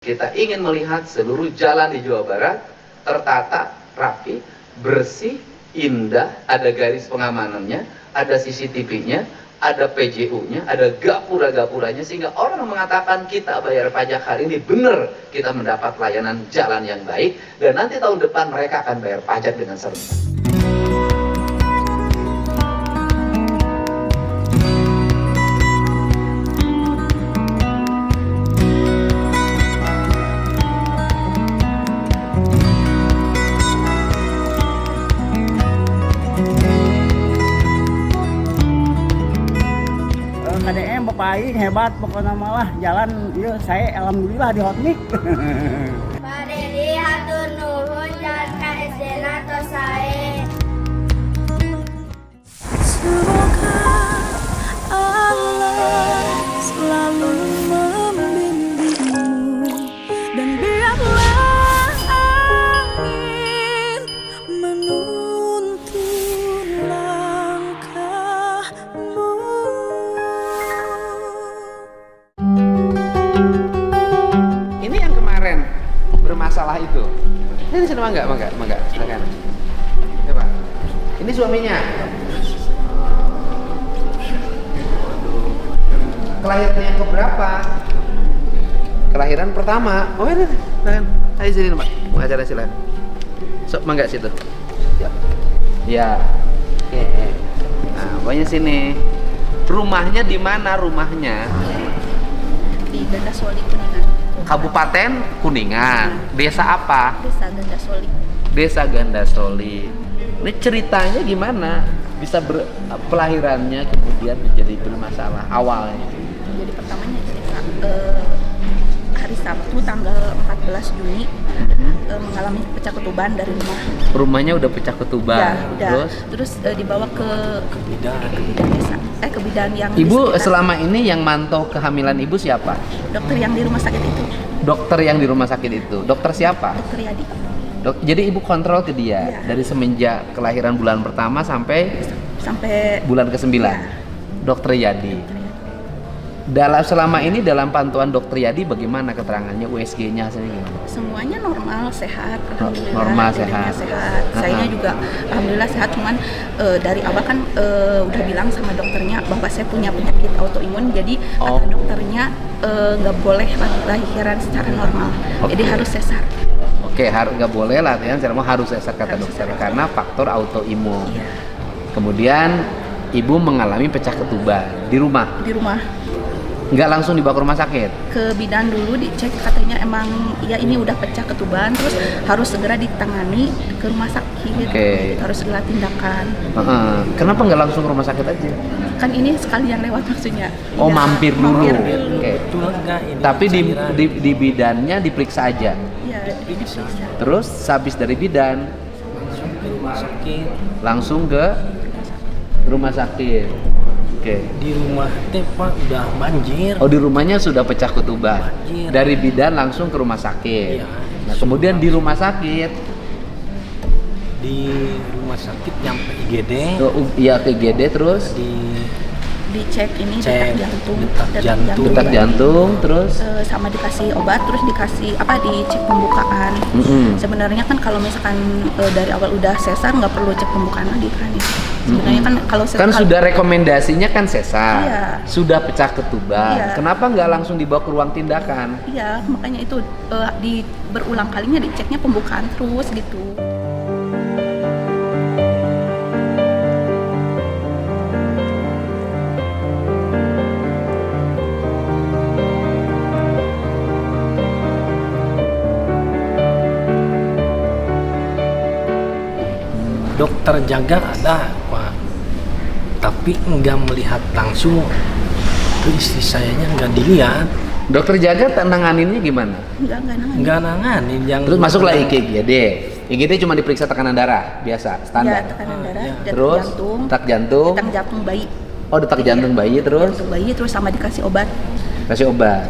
Kita ingin melihat seluruh jalan di Jawa Barat tertata, rapi, bersih, indah, ada garis pengamanannya, ada CCTV-nya, ada PJU-nya, ada gapura-gapuranya, sehingga orang mengatakan kita bayar pajak hari ini benar kita mendapat layanan jalan yang baik, dan nanti tahun depan mereka akan bayar pajak dengan serentak. KDM Bapak hebat pokoknya malah jalan iya saya alhamdulillah di hotnik. Pak Dedi hatur nuhun jalan KSD tos sae. Semoga Allah selalu membimbingmu dan biarlah angin menuntun langkahmu. Ini yang kemarin bermasalah itu. Ini sini mangga, silakan. Coba. Ini suaminya. Kelahiran yang keberapa? Kelahiran pertama. Oh ini, silakan. Ayo sini Pak. Mau acara silakan. Sok mangga situ. Ya. Oke. Nah, pokoknya sini. Rumahnya di mana rumahnya? Di Gandasoli Kuningan. Kabupaten Kuningan. Desa apa? Desa Gandasoli. Desa Gandasoli. Ini ceritanya gimana? Bisa pelahirannya kemudian menjadi bermasalah awalnya. Jadi pertamanya cerita hari Sabtu tanggal 14 Juni mengalami pecah ketuban dari rumah. Rumahnya udah pecah ketuban. Ya, udah. Terus dibawa ke bidan desa. Ke bidan yang Ibu selama ini yang mantau kehamilan ibu siapa? dokter yang di rumah sakit itu. Dokter yang di rumah sakit itu. Dokter siapa? Dokter Yadi. Jadi ibu kontrol ke dia Ya. dari semenjak kelahiran bulan pertama sampai bulan ke-9. Ya. Dokter Yadi. Selama ini dalam pantauan Dokter Yadi bagaimana keterangannya, USG-nya hasilnya gimana? Semuanya normal, sehat, alhamdulillah. Normal, Jadinya sehat. Saya juga alhamdulillah sehat, cuman dari awal kan udah bilang sama dokternya bahwa saya punya penyakit autoimun, jadi kata dokternya nggak boleh lahiran secara normal, jadi harus sesar. Oke, nggak boleh latihan secara harus sesar kata dokter karena faktor autoimun. Iya. Kemudian ibu mengalami pecah ketuban di rumah. Di rumah. Nggak langsung dibawa ke rumah sakit. Ke bidan dulu dicek, katanya emang ya ini udah pecah ketuban, terus harus segera ditangani ke rumah sakit. Oke. Harus segera tindakan. Kenapa nggak langsung ke rumah sakit aja? Kan ini sekalian lewat maksudnya. Oh, Ya, mampir dulu. Oke. Ini Tapi di bidannya diperiksa aja. Iya, diperiksa. Terus habis dari bidan langsung ke rumah sakit. langsung ke rumah sakit. Oke. Di rumah teh Pak udah banjir. Oh, di rumahnya sudah pecah ketuban. Banjir. Dari bidan langsung ke rumah sakit. Iya. Nah, kemudian di rumah sakit, Di rumah sakit nyampe IGD. iya ke IGD terus Dicek ini Cek detak detak jantung terus sama dikasih obat, terus dikasih dicek pembukaan. Sebenarnya kan kalau misalkan dari awal udah sesar nggak perlu cek pembukaan lagi kan. Sebenarnya kan kalau sesar kan sudah rekomendasinya kan sesar. Iya. Sudah pecah ketuban. Iya. Kenapa nggak langsung dibawa ke ruang tindakan? Iya, makanya itu di berulang kalinya diceknya pembukaan terus gitu. Dokter jaga ada Pak, tapi enggak melihat langsung. Itu istri sayanya enggak dilihat. Dokter jaga nanganinnya gimana? Enggak nanganin yang Terus masuklah IGD. IGD cuma diperiksa tekanan darah biasa standar. Ya, tekanan darah, Iya. detak Terus jantung, detak jantung. detak jantung bayi. Oh, detak jantung bayi terus Jantung bayi terus sama dikasih obat. kasih obat.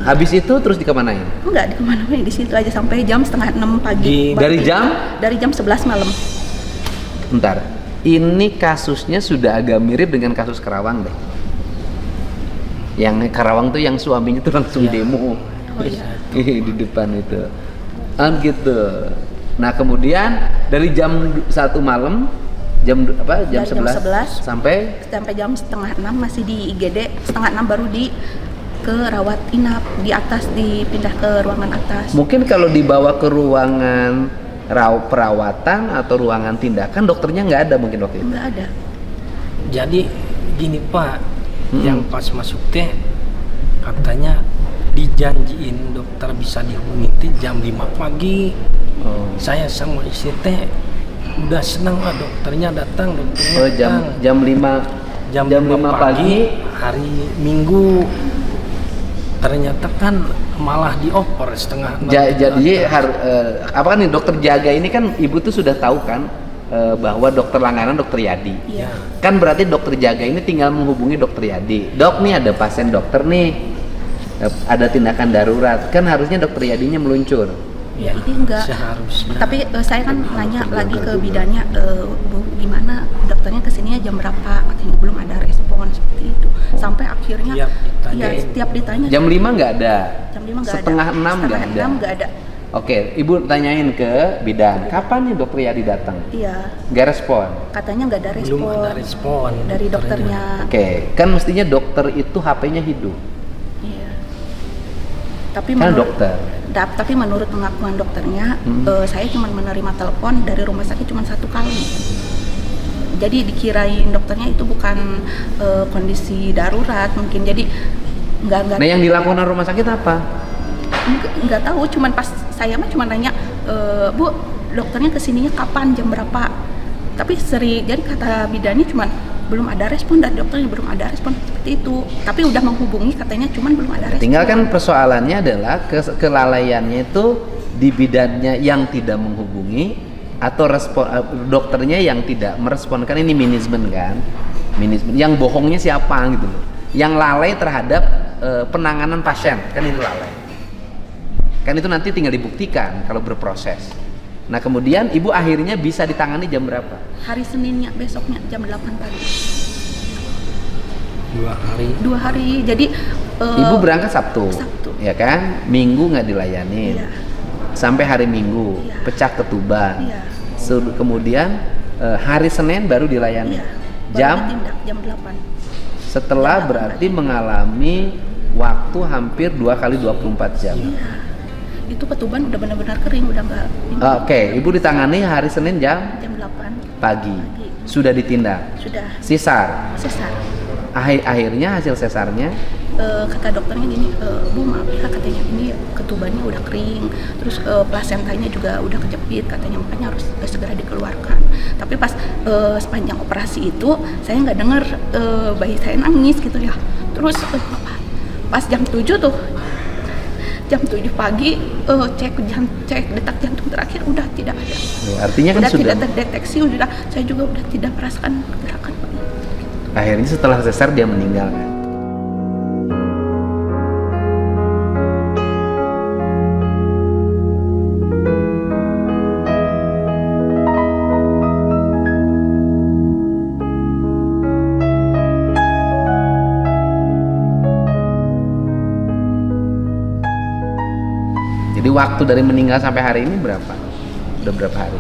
Habis itu terus dikemanain? Enggak, di kemana-mana, di situ aja sampai jam 5:30 pagi. Dari jam? Dari jam 11 malam. Bentar, ini kasusnya sudah agak mirip dengan kasus Karawang deh. Yang Karawang tuh yang suaminya tuh langsung Iya. demo. Oh iya. Di depan itu. Gitu. Nah, kemudian dari jam 1 malam jam apa? Jam Dari 11 sampai jam setengah 6 masih di IGD, setengah 6 baru ke rawat inap di atas, dipindah ke ruangan atas. mungkin kalau dibawa ke ruangan perawatan atau ruangan tindakan dokternya nggak ada mungkin waktu itu. Nggak ada. Jadi gini Pak, yang pas masuk teh katanya dijanjiin dokter bisa dihubungi teh jam 5 pagi. Saya sama istri teh udah senang lah dokternya datang, jam 5 pagi hari Minggu. Ternyata kan malah dioper setengah 6. Jadi apa kan nih dokter jaga ini kan ibu tuh sudah tahu kan bahwa dokter langganan dokter Yadi. Iya. Kan berarti dokter jaga ini tinggal menghubungi dokter Yadi. Dok, nih ada pasien dokter nih, ada tindakan darurat. Kan harusnya dokter Yadinya meluncur. Ya ini enggak. Seharusnya. Tapi saya kan nanya lagi ke bidannya, Bu, gimana dokternya kesininya jam berapa? Katanya belum ada respon seperti itu. Sampai akhirnya setiap ditanya. Jam 5 nggak ada. Jam 5 nggak ada. Setengah 6 nggak ada. Setengah 6 nggak ada. Oke, ibu tanyain ke bidan, kapan nih dokter Yadi datang? Iya. Nggak respon. Katanya nggak ada respon. Belum ada respon dari dokternya. Oke, kan mestinya dokter itu HP-nya hidup. Iya. Tapi Kan dokter. Tapi menurut pengakuan dokternya, saya cuma menerima telepon dari rumah sakit cuma 1 kali. Jadi dikirain dokternya itu bukan kondisi darurat mungkin. Jadi nggak. Nah, yang dilakukan rumah sakit apa? Nggak tahu. Cuman pas saya mah cuma nanya, Bu, dokternya kesininya kapan, jam berapa? Tapi jadi kata bidannya cuma belum ada respon, dan dokternya belum ada respon seperti itu. Tapi udah menghubungi katanya, cuman belum ada respon. Tinggal kan persoalannya adalah kelalaiannya itu di bidannya yang tidak menghubungi atau dokternya yang tidak merespon. Kan ini manajemen kan, manajemen. Yang bohongnya siapa gitu loh? Yang lalai terhadap penanganan pasien, kan itu lalai. Kan itu nanti tinggal dibuktikan kalau berproses. Nah, kemudian ibu akhirnya bisa ditangani jam berapa? Hari Seninnya, besoknya jam 8 pagi. 2 hari. Jadi ibu berangkat Sabtu, Sabtu. ya kan? Minggu nggak dilayanin. Iya. Sampai hari Minggu, Iya. pecah ketuban. Iya. Kemudian hari Senin baru dilayani. Iya. Jam Ditindak jam 8. setelah Jam 8 berarti mengalami waktu hampir 2 kali 24 jam. Iya. Itu ketuban udah benar-benar kering, udah nggak. Oke, ibu ditangani hari Senin jam 8 pagi. Sudah ditindak. sudah Sesar. sesar. Akhirnya hasil sesarnya Kata dokternya gini, Bu maaf ya, katanya ini ketubannya udah kering, terus plasentanya juga udah kejepit, katanya makanya harus segera dikeluarkan. Tapi pas sepanjang operasi itu saya nggak dengar bayi saya nangis gitu ya. Terus pas jam 7 tuh, jam 7 pagi cek detak jantung terakhir udah tidak ada. artinya kan Udah sudah tidak terdeteksi, saya juga udah tidak merasakan gerakan. akhirnya setelah sesar dia meninggal kan. Jadi waktu dari meninggal sampai hari ini berapa? Udah berapa hari?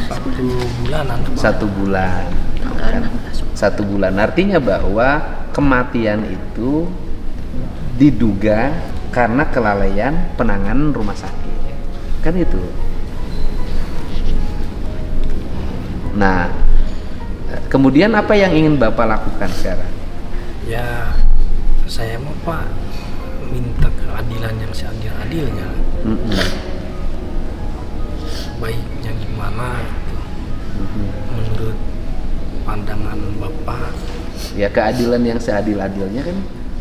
1 bulanan. 1 bulan. Kan? 1 bulan. Artinya bahwa kematian itu diduga karena kelalaian penanganan rumah sakit. Kan itu. Nah, kemudian apa yang ingin Bapak lakukan sekarang? Ya, saya mau Pak minta keadilan yang seadil-adilnya. Baiknya gimana gitu. Menurut pandangan Bapak. Ya, keadilan yang seadil-adilnya kan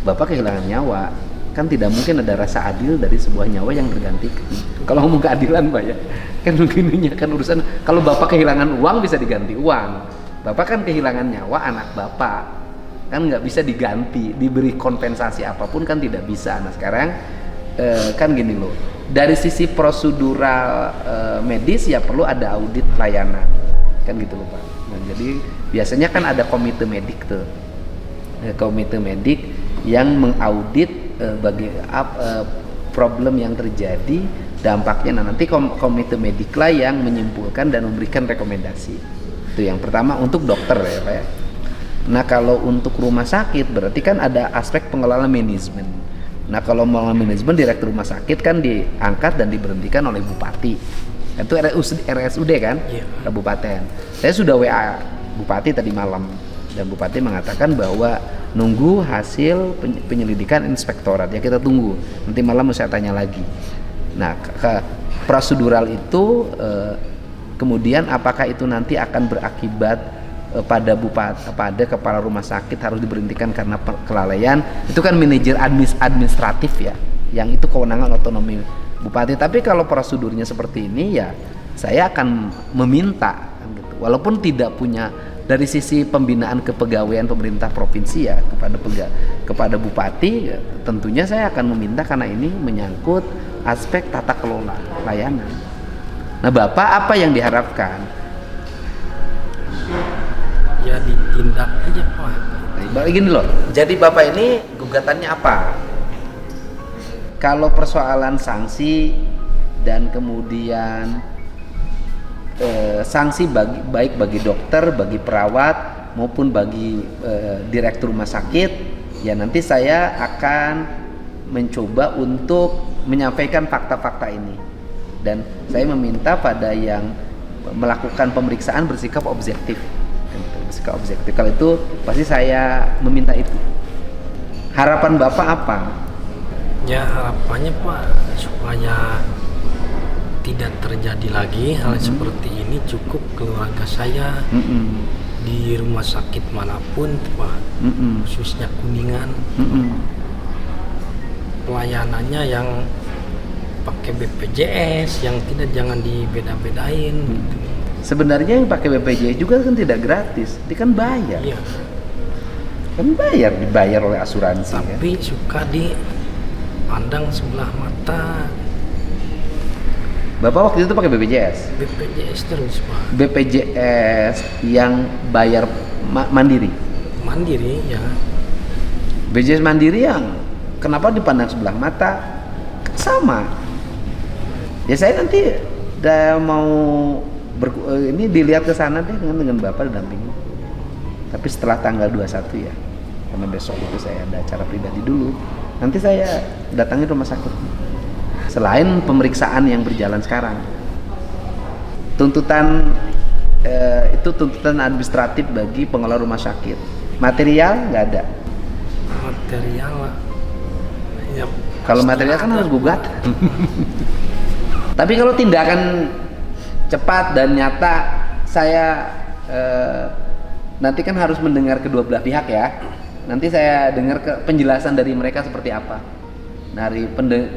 Bapak kehilangan nyawa. Kan tidak mungkin ada rasa adil dari sebuah nyawa yang tergantikan. Kalau ngomong keadilan Pak ya, kan begininya kan urusan. Kalau Bapak kehilangan uang bisa diganti uang. Bapak kan kehilangan nyawa anak Bapak, kan nggak bisa diganti, diberi kompensasi apapun kan tidak bisa. Nah sekarang kan gini loh, dari sisi prosedural medis ya perlu ada audit layanan, kan gitu loh Pak. Nah, jadi biasanya kan ada komite medik tuh, komite medik yang mengaudit problem yang terjadi, dampaknya. Nah, nanti komite medik lah yang menyimpulkan dan memberikan rekomendasi. Itu yang pertama untuk dokter ya Pak ya. Nah, kalau untuk rumah sakit berarti kan ada aspek pengelola manajemen. Nah, kalau pengelola manajemen, direktur rumah sakit kan diangkat dan diberhentikan oleh bupati. Itu RSUD kan, kabupaten. Saya sudah WA bupati tadi malam dan bupati mengatakan bahwa nunggu hasil penyelidikan inspektorat, ya kita tunggu. Nanti malam mau saya tanya lagi. Nah, prosedural itu kemudian apakah itu nanti akan berakibat pada bupati, pada kepala rumah sakit harus diberhentikan karena kelalaian? Itu kan manajer administratif ya, yang itu kewenangan otonomi bupati. Tapi kalau prosedurnya seperti ini ya saya akan meminta gitu. Walaupun tidak punya dari sisi pembinaan kepegawaian pemerintah provinsi ya kepada bupati ya, tentunya saya akan meminta karena ini menyangkut aspek tata kelola layanan. Nah, Bapak apa yang diharapkan? Ya ditindak aja Pak. Nah, gini loh. Jadi Bapak ini gugatannya apa? Kalau persoalan sanksi dan kemudian sanksi baik bagi dokter, bagi perawat maupun bagi direktur rumah sakit, ya nanti saya akan mencoba untuk menyampaikan fakta-fakta ini. Dan saya meminta pada yang melakukan pemeriksaan bersikap objektif. Bersikap objektif. Kalau itu pasti saya meminta itu. Harapan Bapak apa? Ya harapannya Pak supaya tidak terjadi lagi hal seperti ini. Cukup keluarga saya di rumah sakit manapun Pak, khususnya Kuningan, pelayanannya yang pakai BPJS, yang tidak jangan dibeda-bedain. Sebenarnya yang pakai BPJS juga kan tidak gratis, dia kan bayar. Iya. Kan dibayar oleh asuransi. Tapi kan? Suka dipandang sebelah mata. Bapak waktu itu pakai BPJS? BPJS terus Pak. BPJS yang bayar mandiri? Mandiri ya. BPJS mandiri yang kenapa dipandang sebelah mata? Sama. Ya saya nanti udah mau ini dilihat ke sana deh dengan Bapak dampingi. Tapi setelah tanggal 21 ya. Karena besok itu saya ada acara pribadi dulu. Nanti saya datangi rumah sakit. Selain pemeriksaan yang berjalan sekarang, tuntutan itu tuntutan administratif bagi pengelola rumah sakit. Material nggak ada. Material ya. Kalau material kan harus gugat. Tapi kalau tindakan cepat dan nyata, saya nanti kan harus mendengar kedua belah pihak ya. Nanti saya dengar penjelasan dari mereka seperti apa. Dari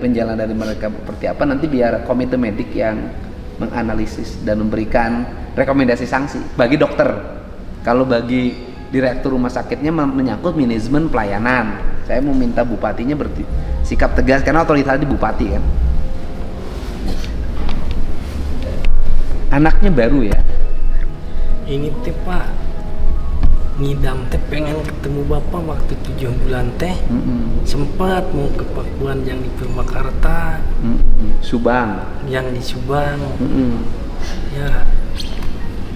penjelasan dari mereka seperti apa, nanti biar komite medik yang menganalisis dan memberikan rekomendasi sanksi bagi dokter. Kalau bagi direktur rumah sakitnya menyangkut manajemen pelayanan, saya mau minta bupatinya bersikap tegas karena otoritas di bupati kan. Anaknya baru ya. Ini teh Pak, ngidam teh pengen ketemu Bapak waktu 7 bulan teh. Sempat mau ke Pakuan yang di Purwakarta, Subang, yang di Subang. Ya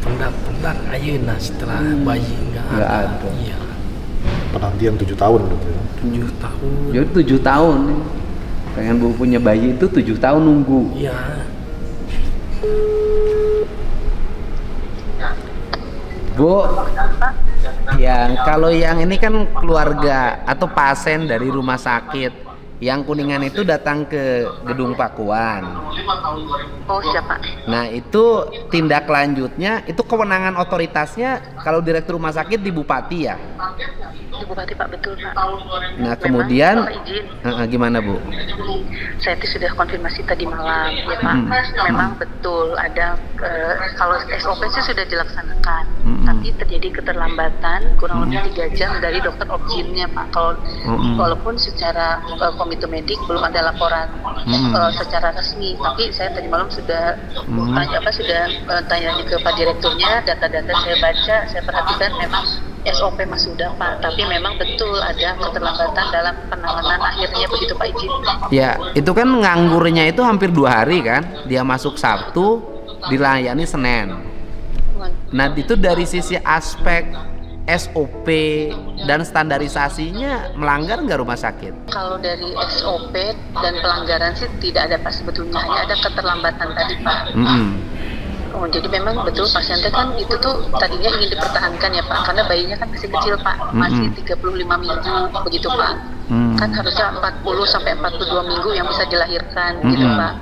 pendak ayeuna setelah bayi enggak ada. Iya. Penantian 7 tahun gitu ya. 7 tahun. Jadi 7 tahun. Pengen Bu punya bayi itu 7 tahun nunggu. Iya. Bu, kalau yang ini kan keluarga atau pasien dari rumah sakit yang Kuningan itu datang ke gedung Pakuan. Oh siapa? Nah itu tindak lanjutnya, itu kewenangan otoritasnya kalau direktur rumah sakit di bupati ya? Di bupati Pak, betul Pak. Nah kemudian, gimana Bu? Saya itu sudah konfirmasi tadi malam ya Pak. Memang betul ada kalau SOP sih sudah dilaksanakan, tapi terjadi keterlambatan kurang lebih 3 jam dari dokter objinnya Pak. Kalau walaupun secara komite medik belum ada laporan secara resmi, tapi saya tadi malam sudah tanya ke Pak Direkturnya, data-data saya baca, saya perhatikan memang SOP Mas sudah Pak, tapi memang betul ada keterlambatan dalam penanganan akhirnya begitu Pak izin. Ya, itu kan nganggurnya itu hampir 2 hari kan. Dia masuk Sabtu, dilayani Senin. Nah, itu dari sisi aspek SOP dan standarisasinya melanggar nggak rumah sakit? Kalau dari SOP dan pelanggaran sih tidak ada Pak sebetulnya, hanya ada keterlambatan tadi Pak. Oh, jadi memang betul pasiennya kan itu tuh tadinya ingin dipertahankan ya Pak, karena bayinya kan masih kecil Pak, masih 35 minggu begitu Pak. Kan harusnya 40 sampai 42 minggu yang bisa dilahirkan gitu Pak.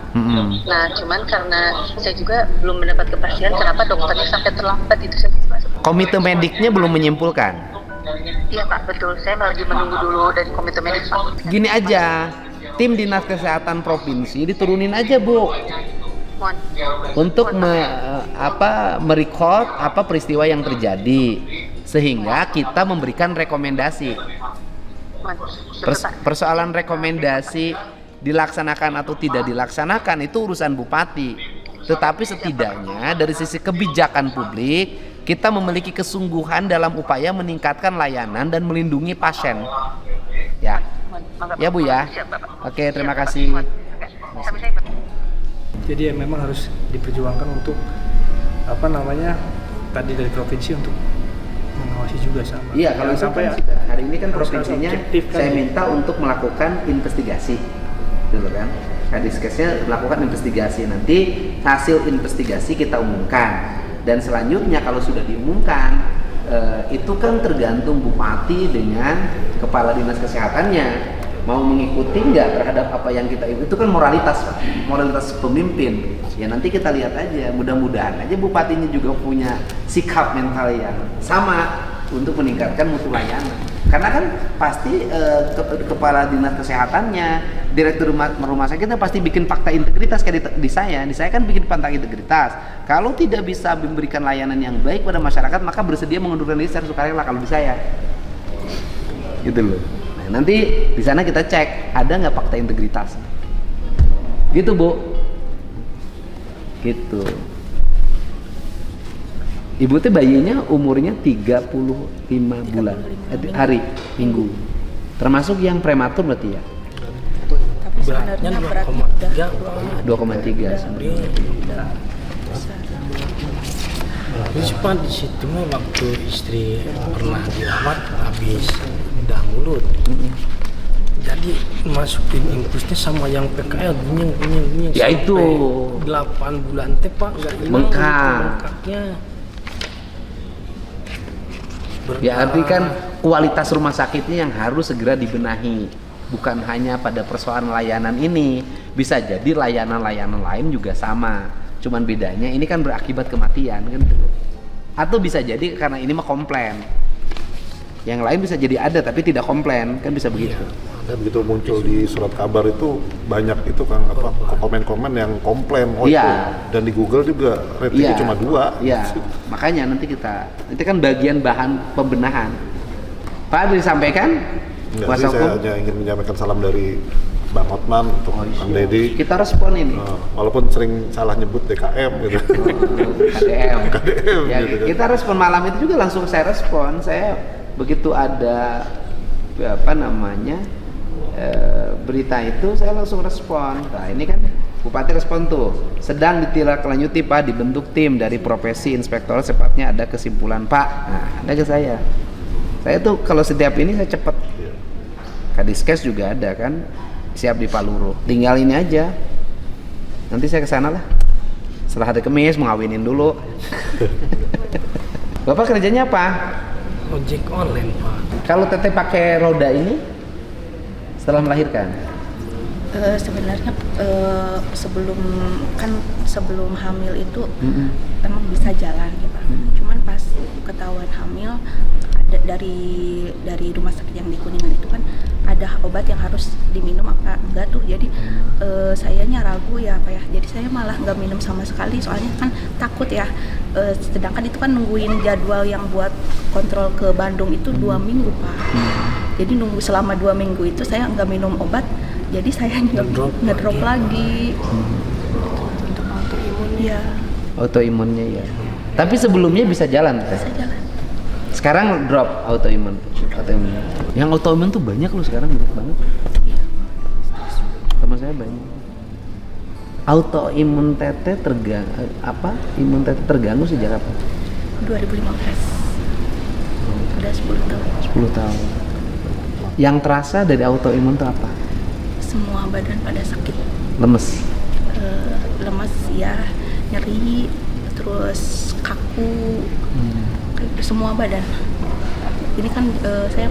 Nah, cuman karena saya juga belum mendapat kepastian kenapa dokternya sampai terlambat itu saja Pak. Komite mediknya belum menyimpulkan. Iya Pak, betul. Saya lagi menunggu dulu dari komite medik Pak. Gini aja, tim dinas kesehatan provinsi diturunin aja Bu. Untuk merecord apa peristiwa yang terjadi sehingga kita memberikan rekomendasi. Persoalan rekomendasi dilaksanakan atau tidak dilaksanakan itu urusan bupati. Tetapi setidaknya dari sisi kebijakan publik kita memiliki kesungguhan dalam upaya meningkatkan layanan dan melindungi pasien. Ya, ya Bu ya. Oke, terima kasih. Jadi ya memang harus diperjuangkan untuk tadi dari provinsi untuk mengawasi juga sama. Iya, kalau sampai hari ini kan provinsinya saya minta untuk melakukan investigasi, gitu kan? Kadiskesnya melakukan investigasi, nanti hasil investigasi kita umumkan dan selanjutnya kalau sudah diumumkan itu kan tergantung bupati dengan kepala dinas kesehatannya mau mengikuti nggak terhadap apa yang kita itu kan moralitas pemimpin ya, nanti kita lihat aja, mudah-mudahan aja bupatinya juga punya sikap mental yang sama untuk meningkatkan mutu layanan, karena kan pasti kepala dinas kesehatannya, direktur rumah sakitnya pasti bikin fakta integritas kayak di saya kan bikin fakta integritas, kalau tidak bisa memberikan layanan yang baik pada masyarakat maka bersedia mengundurkan diri secara sukarela kalau di saya gitu loh. Nanti di sana kita cek ada nggak fakta integritas, gitu Bu, gitu. Ibu teh bayinya umurnya 35 bulan hari minggu, termasuk yang prematur berarti ya. Tapi sebenarnya beratnya 2,3 udah Cepat di situ waktu istri pernah dirawat habis udah mulut. Jadi masukin infusnya sama yang PKL gunyeng ya itu 8 bulan teh Pak nggak hilang bengkaknya. Ya arti kan kualitas rumah sakitnya yang harus segera dibenahi, bukan hanya pada persoalan layanan ini, bisa jadi layanan-layanan lain juga sama, cuman bedanya ini kan berakibat kematian kan gitu. Atau bisa jadi karena ini mah komplain, yang lain bisa jadi ada tapi tidak komplain, kan bisa begitu. Dan begitu muncul di surat kabar itu banyak itu kan komen-komen yang komplain itu, dan di Google juga ratingnya cuma 2. Iya, makanya nanti itu kan bagian bahan pembenahan. Pak disampaikan? Enggak sih, saya hanya ingin menyampaikan salam dari Bang Hotman untuk Kang Deddy. Kita respon ini. Walaupun sering salah nyebut DKM gitu. KDM. Ya, gitu kan. Kita respon malam itu juga langsung saya respon. Saya begitu ada berita itu saya langsung respon. Nah, ini kan Bupati respon tuh. Sedang ditindaklanjuti Pak, dibentuk tim dari profesi inspektor, sepatnya ada kesimpulan Pak. Nah, ada ke saya. Saya tuh kalau setiap ini saya cepet. Kadiskes juga ada kan. Siap di Paluru, tinggal ini aja. Nanti saya kesana lah. Setelah hari Kamis mau ngawinin dulu. Bapak kerjanya apa? Ojek online Pak. Kalau teteh pakai roda ini setelah melahirkan? Sebenarnya sebelum hamil itu emang bisa jalan ya Pak. Cuman pas ketahuan hamil ada dari rumah sakit yang di Kuningan itu kan ada obat yang harus diminum apa enggak tuh, jadi sayanya ragu ya Pak ya, jadi saya malah nggak minum sama sekali soalnya kan takut ya, sedangkan itu kan nungguin jadwal yang buat kontrol ke Bandung itu 2 minggu Pak, jadi nunggu selama 2 minggu itu saya nggak minum obat, jadi saya ngedrop lagi. Untuk autoimun ya. Autoimunnya ya. Tapi sebelumnya bisa jalan? Bisa jalan. Sekarang drop autoimun. Yang autoimun tuh banyak loh sekarang, banyak banget. Sama saya banyak. Autoimun teteh imun teteh terganggu sejak apa? 2015. Udah 10 tahun. 10 tahun. Yang terasa dari autoimun itu apa? Semua badan pada sakit. Lemes. Lemes ya, nyeri, terus kaku, semua badan. Ini kan saya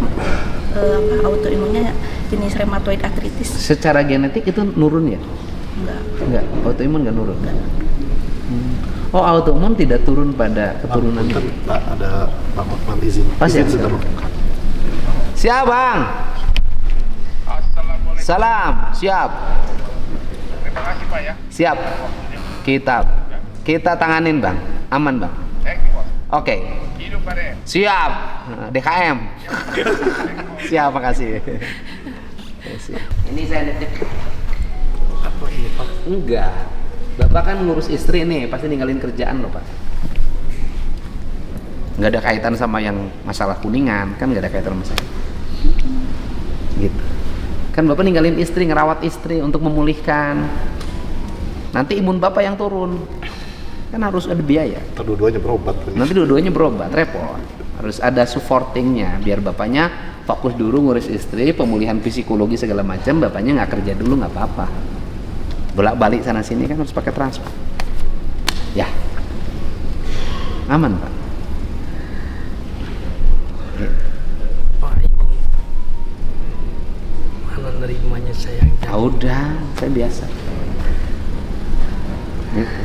autoimunnya jenis rheumatoid arthritis. Secara genetik itu nurun ya? Enggak, autoimun nggak nurun. Enggak. Oh, autoimun tidak turun pada keturunan. Pak, ada Pak Hotman izin. Siap, sudah. Siap, Bang. Salam, siap. Terima kasih Pak ya. Siap. Kita tanganin, Bang. Aman, Bang. Oke. Hidup Pak De. Siap. DKM. Siap, makasih. Ini saya nitip. Apa ini Pak? Enggak. Bapak kan ngurus istri nih, pasti ninggalin kerjaan loh, Pak. Nggak ada kaitan sama yang masalah Kuningan, kan nggak ada kaitan sama saya. Gitu. Kan Bapak ninggalin istri, ngerawat istri untuk memulihkan. Nanti imun Bapak yang turun. Kan harus ada biaya. Dua-duanya berobat. Nanti dua-duanya berobat, repot. Harus ada supportingnya, biar Bapaknya fokus dulu ngurus istri, pemulihan psikologi segala macam, Bapaknya nggak kerja dulu nggak apa-apa. Bolak-balik sana sini kan harus pakai transfer. Ya. Aman, Pak. Pak, ini mana nerimanya saya? Udah, saya biasa. Gitu.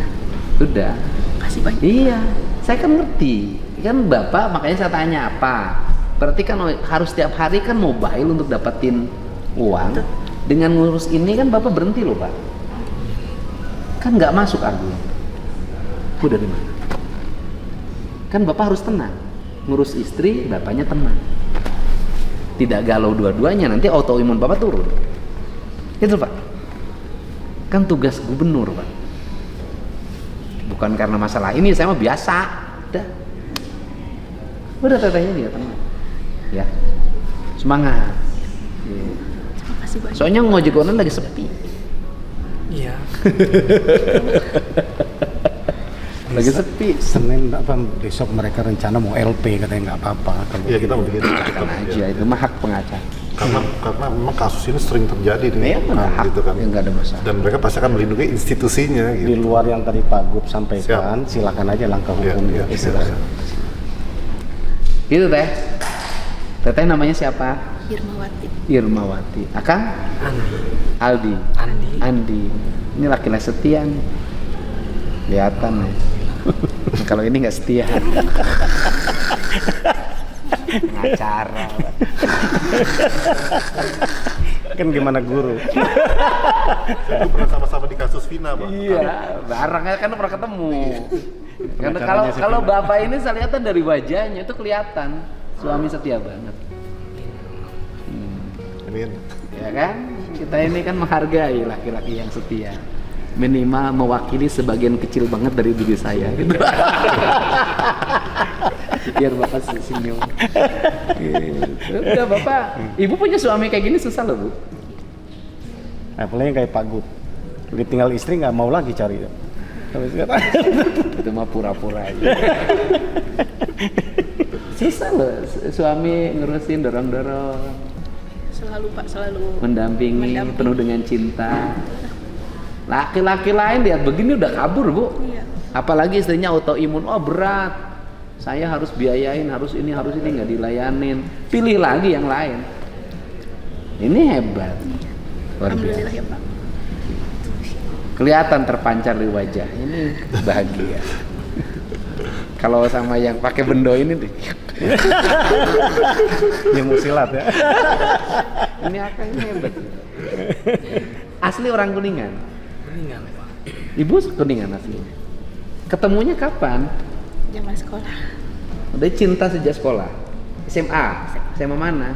Udah. Kasih banyak. Iya, saya kan ngerti. Kan Bapak makanya saya tanya apa. Berarti kan harus tiap hari kan mobile untuk dapetin uang. Dengan ngurus ini kan Bapak berhenti loh, Pak. Kan nggak masuk argumen. Udah di mana? Kan Bapak harus tenang. Ngurus istri, Bapaknya tenang. Tidak galau dua-duanya, nanti autoimun Bapak turun. Itu Pak. Kan tugas gubernur, Pak. Bukan karena masalah ini, saya mah biasa. Udah tetehnya dia tenang. Ya. Semangat. Terima kasih banyak. Soalnya ngojek online lagi sepi. Iya. Lagi sepi. Senin apa besok mereka rencana mau LP katanya nggak apa-apa. Iya, kita mau bikin aja itu mah hak pengacara. Karena memang kasus ini sering terjadi di hak, gitu kan. Nggak ada masalah. Dan mereka pasti akan melindungi institusinya gitu. Di luar yang tadi Pak Gub sampaikan, silakan aja langkah hukum. Gitu Teh. Teteh namanya siapa? Irmawati. Irmawati. Akang? Aldi. Andi. Ini laki-laki setia nih. Kelihatan nih. Kalau ini nggak setia. Pengacara. Kan gimana guru? Itu pernah sama-sama di kasus Vina, Bang. Iya, barangnya kan pernah ketemu. Karena kalau Bapak ini saya lihat dari wajahnya itu kelihatan suami setia banget. Amin. Ya kan? Kita ini kan menghargai laki-laki yang setia. Minimal mewakili sebagian kecil banget dari diri saya gitu. Biar Bapak senyum. Gitu. Udah Bapak, Ibu punya suami kayak gini susah loh, Bu. Apalagi kayak Pak Gub. Tinggal istri nggak mau lagi cari. Itu mah pura-pura aja. Susah loh, suami ngurusin, dorong-dorong. Selalu Pak, selalu mendampingi. Penuh dengan cinta. Laki-laki lain lihat begini udah kabur, Bu. Iya. Apalagi istrinya autoimun, oh berat. Saya harus biayain, harus ini nggak dilayanin. Pilih lagi yang lain. Ini hebat. Luar Alhamdulillah biasa. ya Pak. Kelihatan terpancar di wajah. Ini bahagia. Kalau sama yang pakai bendo ini tuh. Dia mau silat ya. Ini akan ini hebat. Asli orang Kuningan. Kuningan Pak. Ibu Kuningan asli. Ketemunya kapan? Zaman sekolah. Udah cinta sejak sekolah. SMA. SMA mana?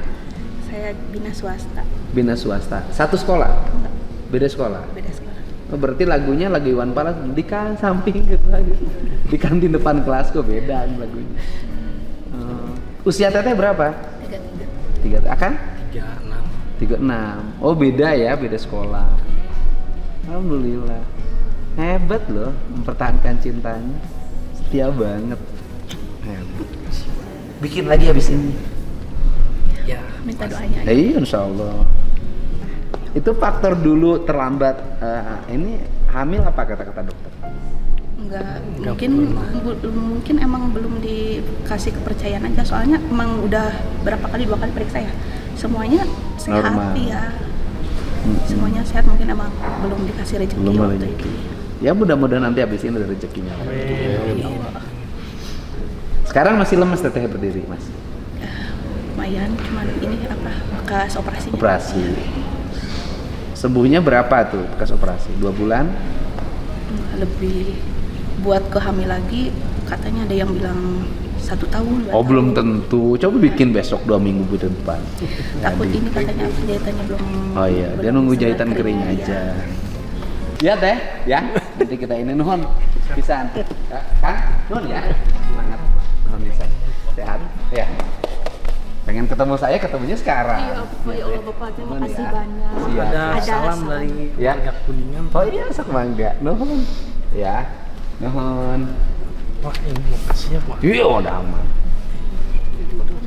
Saya bina swasta. Bina swasta. Satu sekolah. Beda sekolah. Beda sekolah. Oh, berarti lagunya lagu Iwan Fals di kan samping gitu lagi. Di kantin depan kelas kok beda lagunya. Usia teteh berapa? 33. Akan? 36. 36. Oh beda ya, beda sekolah. Alhamdulillah. Hebat loh mempertahankan cintanya. Setia banget. Hebat. Bikin lagi habis ini. Ya, minta doanya aja. Iya, insya Allah. Itu faktor dulu terlambat. Ini hamil apa kata-kata dokter? Mungkin emang belum dikasih kepercayaan aja, soalnya emang udah berapa kali, 2 kali periksa ya, semuanya sehat. Normal. Ya semuanya sehat, mungkin emang belum dikasih rezeki waktu itu. Ya mudah-mudahan nanti habis ini ada rezekinya. Sekarang masih lemes teteh berdiri mas? Lumayan, cuman ini bekas operasinya. Operasi. Sembuhnya berapa tuh bekas operasi? 2 bulan? Lebih. Buat kehamil lagi katanya ada yang bilang 1 tahun. Oh belum tentu, coba bikin besok 2 minggu ke depan. Takut ini katanya jahitannya belum. Oh iya, dia nunggu jahitan kering aja. Ya teh, ya nanti kita ini nuhun pisan. Kan nuhun ya, semangat nuhun bisa sehat ya. Pengen ketemu saya, ketemunya sekarang. Iya, ya Allah Bapak, terima kasih banyak. Ada salam dari warga Kuningan. Oh iya, sok mangga. Nuhun. Ya. Nuhun. Wah, ini makasih ya, Pak. Iya, udah aman.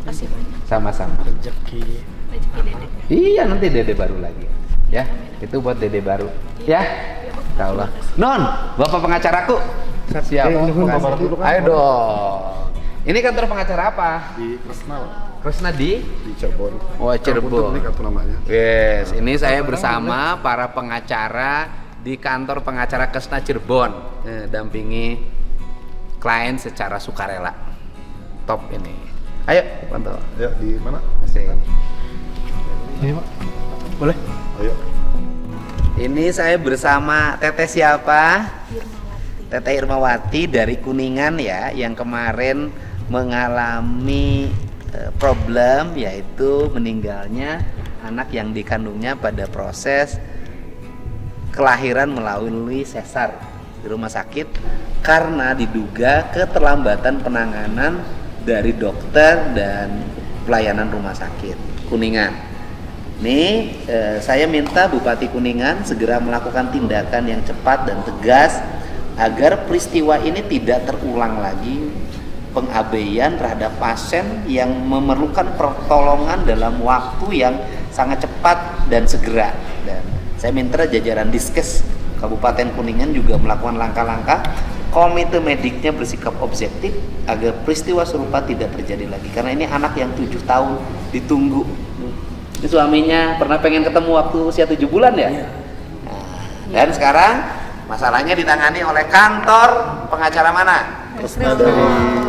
Kasih banyak. Sama-sama. Rezeki Dede. Iya, nanti Dede baru lagi. Ya, itu buat Dede baru. Ya. Insyaallah. Non, Bapak pengacaraku. Siap. Ayo dong. Ini kantor pengacara apa? Di Kresna. Kresna di Cirebon. Oh, Cirebon. Ini kartu namanya. Yes, ini saya bersama para pengacara di kantor pengacara Kresna Cirebon, dampingi klien secara sukarela. Top ini. Ayo, pantau. Ya, di mana? Asik. Ini, Pak. Boleh? Ayo. Ini saya bersama Teteh siapa? Teteh Irmawati dari Kuningan ya, yang kemarin mengalami problem yaitu meninggalnya anak yang dikandungnya pada proses kelahiran melalui sesar di rumah sakit karena diduga keterlambatan penanganan dari dokter dan pelayanan rumah sakit Kuningan. Nih, saya minta Bupati Kuningan segera melakukan tindakan yang cepat dan tegas agar peristiwa ini tidak terulang lagi, pengabaian terhadap pasien yang memerlukan pertolongan dalam waktu yang sangat cepat dan segera. Dan saya minta jajaran Diskes Kabupaten Kuningan juga melakukan langkah-langkah, komite mediknya bersikap objektif agar peristiwa serupa tidak terjadi lagi. Karena ini anak yang 7 tahun ditunggu. Ini suaminya pernah pengen ketemu waktu usia 7 bulan ya? Nah, dan sekarang masalahnya ditangani oleh kantor pengacara mana? Kresna dari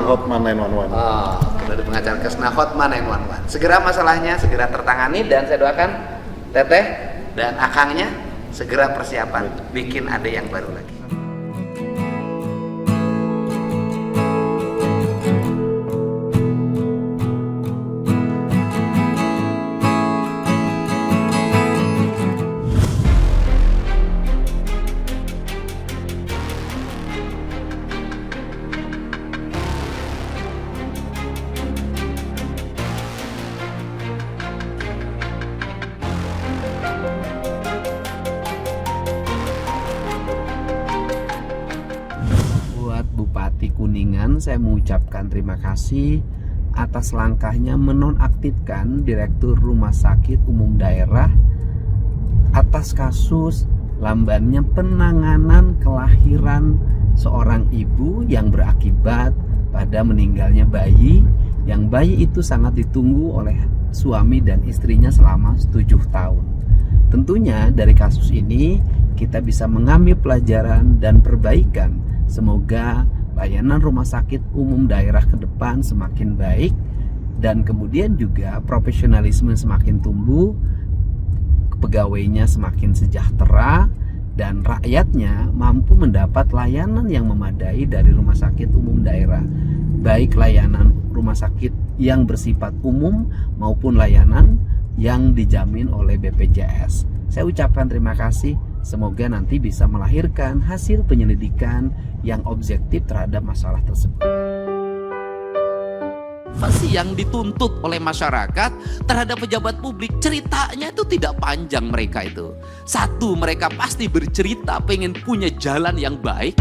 Hotman 911. Oh, dari pengacara Kresna Hotman 911. Segera masalahnya segera tertangani dan saya doakan Teteh dan akangnya segera persiapan bikin adek yang baru lagi. Bupati Kuningan, saya mengucapkan terima kasih atas langkahnya menonaktifkan Direktur Rumah Sakit Umum Daerah atas kasus lambannya penanganan kelahiran seorang ibu yang berakibat pada meninggalnya bayi, yang bayi itu sangat ditunggu oleh suami dan istrinya selama 7 tahun. Tentunya dari kasus ini kita bisa mengambil pelajaran dan perbaikan. Semoga layanan rumah sakit umum daerah ke depan semakin baik dan kemudian juga profesionalisme semakin tumbuh, pegawainya semakin sejahtera dan rakyatnya mampu mendapat layanan yang memadai dari rumah sakit umum daerah, baik layanan rumah sakit yang bersifat umum maupun layanan yang dijamin oleh BPJS. Saya ucapkan terima kasih. Semoga nanti bisa melahirkan hasil penyelidikan yang objektif terhadap masalah tersebut. Apa sih yang dituntut oleh masyarakat terhadap pejabat publik? Ceritanya itu tidak panjang mereka itu. Satu, mereka pasti bercerita pengen punya jalan yang baik.